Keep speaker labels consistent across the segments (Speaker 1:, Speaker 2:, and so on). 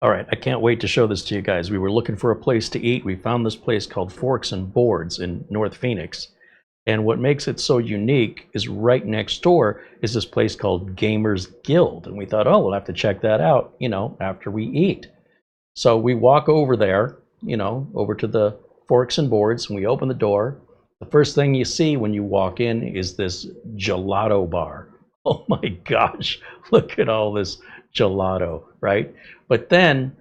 Speaker 1: All right, I can't wait to show this to you guys. We were looking for a place to eat. We found this place called Forks and Boards in North Phoenix. And what makes it so unique is right next door is this place called Gamers Guild. And we thought, oh, we'll have to check that out, after we eat. So we walk over there, over to the Forks and Boards, and we open the door. The first thing you see when you walk in is this gelato bar. Oh my gosh, look at all this gelato, right? But then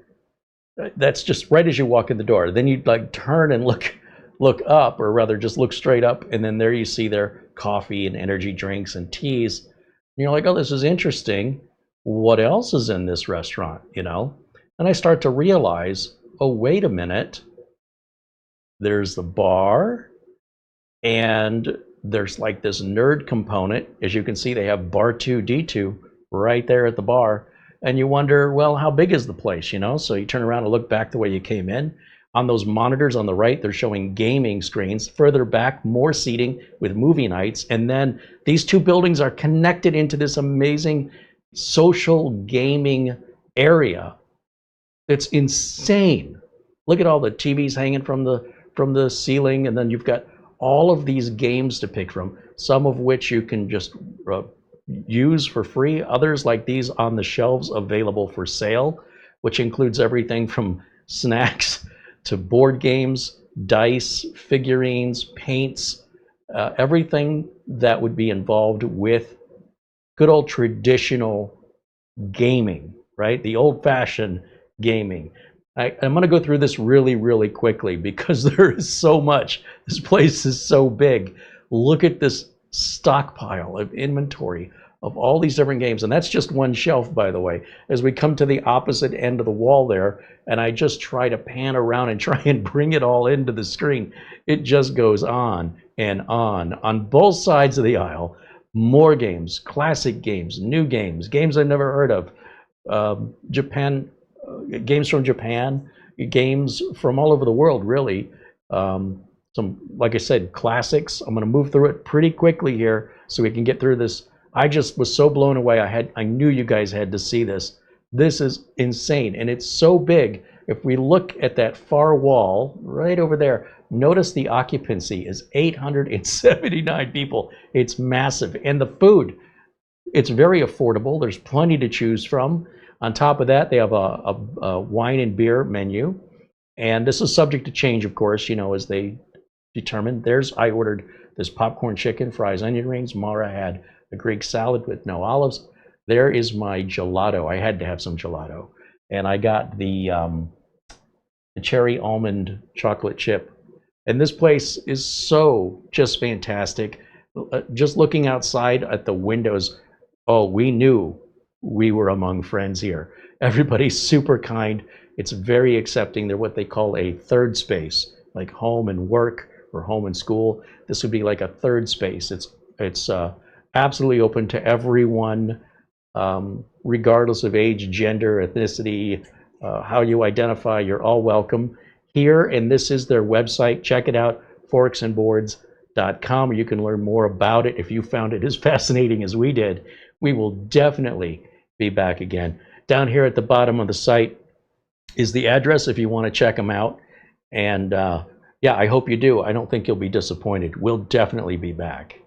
Speaker 1: that's just right as you walk in the door. Then you'd like turn and look up, or rather just look straight up, and then there you see their coffee and energy drinks and teas. And you're like, oh, this is interesting. What else is in this restaurant, And I start to realize, oh, wait a minute. There's the bar, and there's like this nerd component. As you can see, they have bar 2D2 right there at the bar. And you wonder, well, how big is the place, So you turn around and look back the way you came in. On those monitors on the right, they're showing gaming screens. Further back, more seating with movie nights. And then these two buildings are connected into this amazing social gaming area. It's insane. Look at all the TVs hanging from the ceiling, and then you've got all of these games to pick from, some of which you can just use for free, others like these on the shelves available for sale, which includes everything from snacks to board games, dice, figurines, paints, everything that would be involved with good old traditional gaming, right? The old-fashioned gaming. I'm going to go through this really, really quickly because there is so much. This place is so big. Look at this stockpile of inventory of all these different games. And that's just one shelf, by the way. As we come to the opposite end of the wall there, and I just try to pan around and try and bring it all into the screen, it just goes on and on. On both sides of the aisle, more games, classic games, new games, games I've never heard of, games from Japan, games from all over the world, really. Some, like I said, classics. I'm going to move through it pretty quickly here so we can get through this. I just was so blown away. I knew you guys had to see this. This is insane, and it's so big. If we look at that far wall right over there, notice the occupancy is 879 people. It's massive, and the food, it's very affordable. There's plenty to choose from. On top of that, they have a wine and beer menu, and this is subject to change, of course, as they determine. I ordered this popcorn chicken, fries, onion rings. Mara had a Greek salad with no olives. There is my gelato. I had to have some gelato, and I got the cherry almond chocolate chip. And this place is so just fantastic. Just looking outside at the windows, oh, we knew we were among friends here. Everybody's super kind. It's very accepting. They're what they call a third space, like home and work or home and school. This would be like a third space. It's absolutely open to everyone, regardless of age, gender, ethnicity, how you identify. You're all welcome here, and this is their website. Check it out, forksandboards.com. You can learn more about it if you found it as fascinating as we did. We will definitely be back again. Down here at the bottom of the site is the address if you want to check them out. And yeah, I hope you do. I don't think you'll be disappointed. We'll definitely be back.